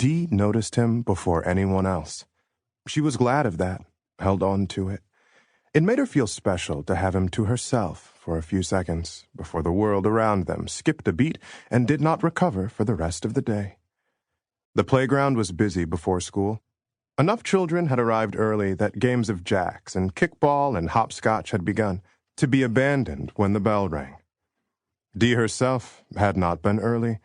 Dee noticed him before anyone else. She was glad of that, held on to it. It made her feel special to have him to herself for a few seconds before the world around them skipped a beat and did not recover for the rest of the day. The playground was busy before school. Enough children had arrived early that games of jacks and kickball and hopscotch had begun, to be abandoned when the bell rang. Dee herself had not been early.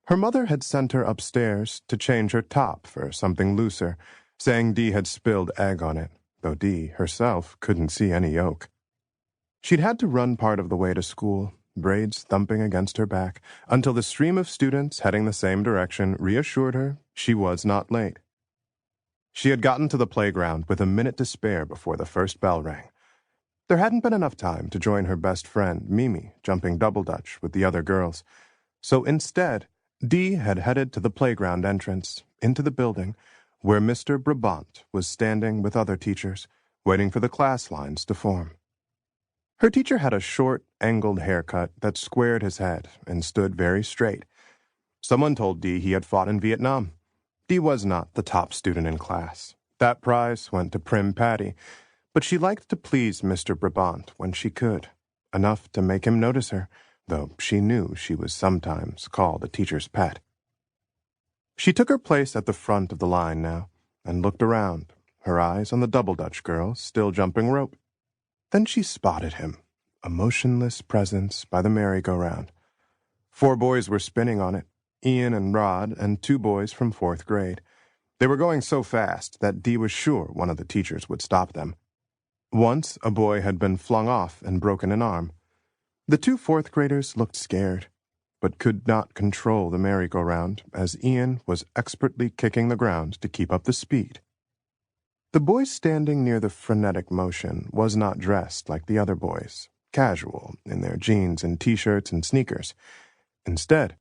Her mother had sent her upstairs to change her top for something looser, saying Dee had spilled egg on it, though Dee herself couldn't see any yolk. She'd had to run part of the way to school, braids thumping against her back, until the stream of students heading the same direction reassured her she was not late. She had gotten to the playground with a minute to spare before the first bell rang. There hadn't been enough time to join her best friend, Mimi, jumping double dutch with the other girls. So instead, Dee had headed to the playground entrance, into the building, where Mr. Brabant was standing with other teachers, waiting for the class lines to form. Her teacher had a short, angled haircut that squared his head and stood very straight. Someone told Dee he had fought in Vietnam. Dee was not the top student in class. That prize went to Prim Patty, but she liked to please Mr. Brabant when she could, enough to make him notice her, though she knew she was sometimes called a teacher's pet. She took her place at the front of the line now and looked around, her eyes on the double dutch girl still jumping rope. Then she spotted him, a motionless presence by the merry-go-round. 4 boys were spinning on it, Ian and Rod and 2 boys from 4th grade. They were going so fast that Dee was sure one of the teachers would stop them. Once a boy had been flung off and broken an arm. The 2 4th graders looked scared, but could not control the merry-go-round as Ian was expertly kicking the ground to keep up the speed. The boy standing near the frenetic motion was not dressed like the other boys, casual in their jeans and t-shirts and sneakers. Instead,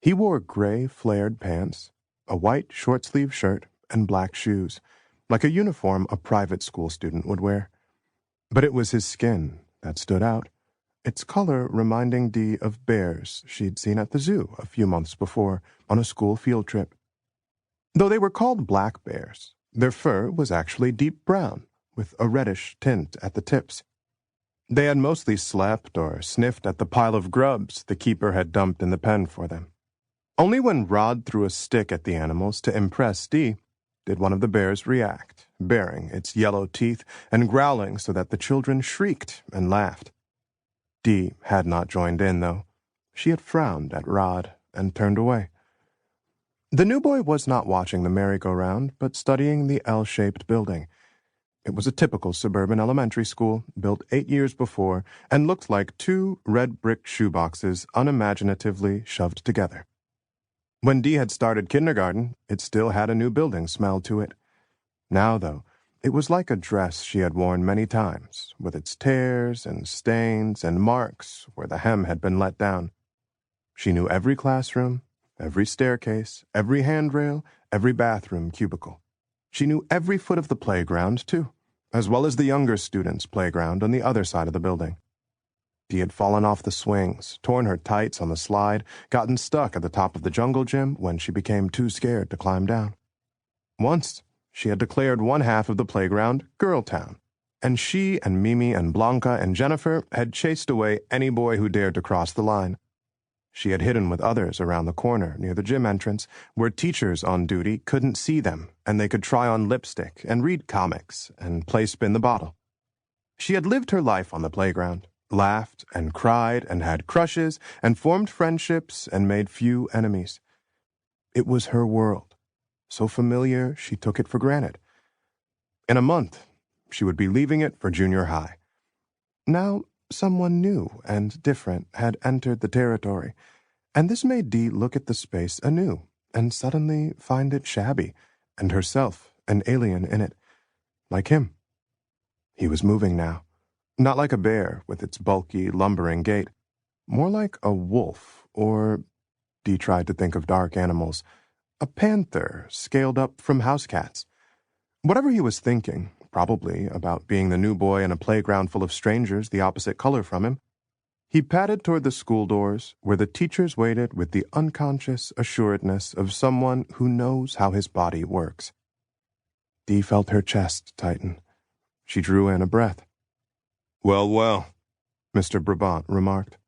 he wore gray flared pants, a white short-sleeved shirt, and black shoes, like a uniform a private school student would wear. But it was his skin that stood out, its color reminding Dee of bears she'd seen at the zoo a few months before on a school field trip. Though they were called black bears, their fur was actually deep brown, with a reddish tint at the tips. They had mostly slept or sniffed at the pile of grubs the keeper had dumped in the pen for them. Only when Rod threw a stick at the animals to impress Dee did one of the bears react, baring its yellow teeth and growling so that the children shrieked and laughed. Dee had not joined in, though. She had frowned at Rod and turned away. The new boy was not watching the merry-go-round, but studying the L-shaped building. It was a typical suburban elementary school, built 8 years before, and looked like 2 red brick shoeboxes unimaginatively shoved together. When Dee had started kindergarten, it still had a new building smell to it. Now, though, it was like a dress she had worn many times, with its tears and stains and marks where the hem had been let down. She knew every classroom, every staircase, every handrail, every bathroom cubicle. She knew every foot of the playground, too, as well as the younger students' playground on the other side of the building. Dee had fallen off the swings, torn her tights on the slide, gotten stuck at the top of the jungle gym when she became too scared to climb down. Once, she had declared one half of the playground Girl Town, and she and Mimi and Blanca and Jennifer had chased away any boy who dared to cross the line. She had hidden with others around the corner near the gym entrance, where teachers on duty couldn't see them, and they could try on lipstick and read comics and play spin the bottle. She had lived her life on the playground, laughed and cried and had crushes and formed friendships and made few enemies. It was her world, so familiar she took it for granted. In a month, she would be leaving it for junior high. Now, someone new and different had entered the territory, and this made Dee look at the space anew and suddenly find it shabby, and herself an alien in it, like him. He was moving now, not like a bear with its bulky, lumbering gait, more like a wolf, or, Dee tried to think of dark animals, a panther scaled up from house cats. Whatever he was thinking, probably about being the new boy in a playground full of strangers the opposite color from him, He padded toward the school doors, where the teachers waited with the unconscious assuredness of someone who knows how his body works. Dee felt her chest tighten. She drew in a breath. "Well, well," Mr. Brabant remarked.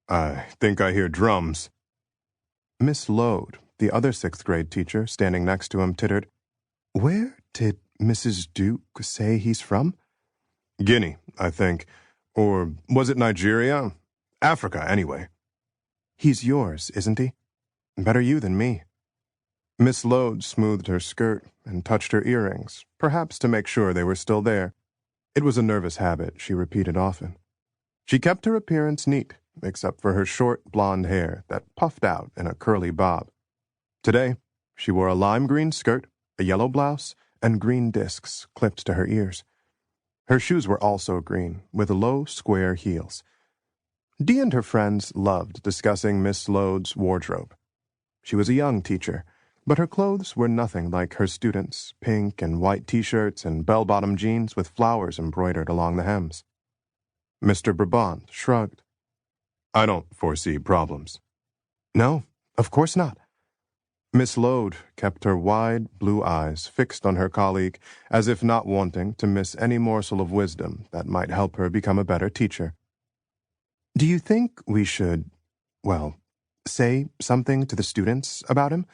"I think I hear drums." Miss Lode, the other sixth-grade teacher, standing next to him, tittered, "Where did Mrs. Duke say he's from?" "Guinea, I think. Or was it Nigeria? Africa, anyway." "He's yours, isn't he? Better you than me." Miss Lode smoothed her skirt and touched her earrings, perhaps to make sure they were still there. It was a nervous habit she repeated often. She kept her appearance neat, except for her short blonde hair that puffed out in a curly bob. Today, she wore a lime green skirt, a yellow blouse, and green discs clipped to her ears. Her shoes were also green, with low, square heels. Dee and her friends loved discussing Miss Lode's wardrobe. She was a young teacher, but her clothes were nothing like her students' pink and white t-shirts and bell-bottom jeans with flowers embroidered along the hems. Mr. Brabant shrugged. "I don't foresee problems." "No, of course not." Miss Lode kept her wide blue eyes fixed on her colleague, as if not wanting to miss any morsel of wisdom that might help her become a better teacher. "Do you think we should, well, say something to the students about him?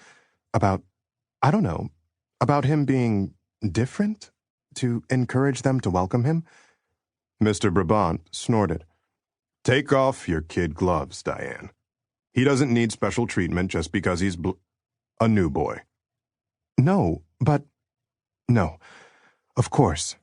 About, I don't know, about him being different? To encourage them to welcome him?" Mr. Brabant snorted. "Take off your kid gloves, Diane. He doesn't need special treatment just because he's a new boy." "No, but... No, of course."